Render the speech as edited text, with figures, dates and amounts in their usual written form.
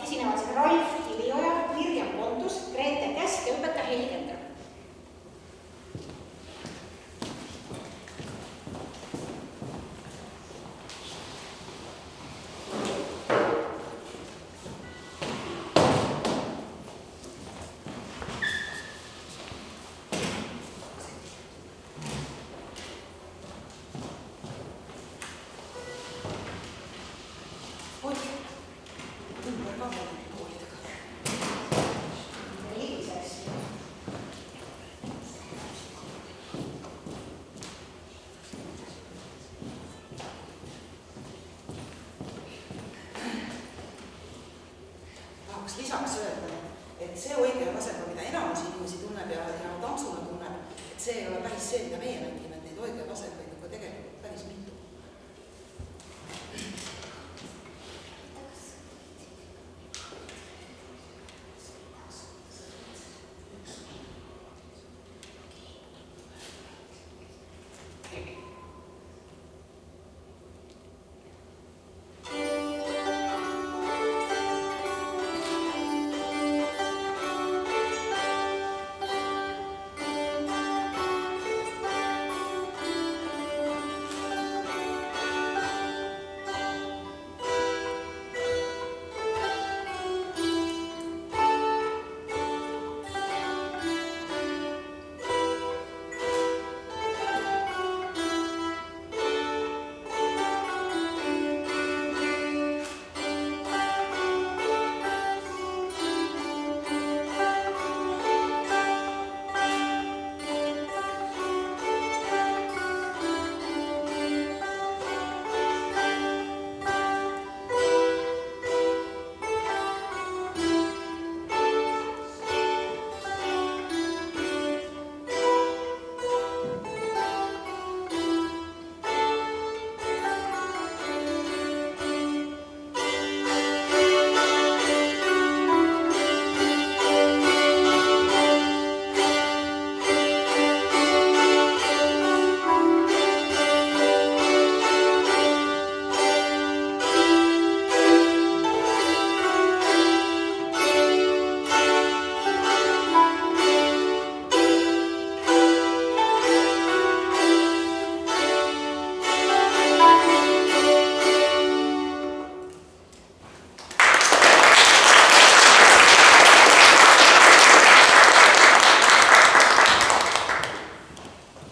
esinevad siin Ralf Kivioja, Mirjam Pontus, Grete Käsk ja õpetaja Heli Kender. Lisaks öelda, et see õige vasema, mida enamus inimesi tunneb ja tantsuna tunneb, et see ei ole päris see, mida meie nägime, et neid õige vasemeid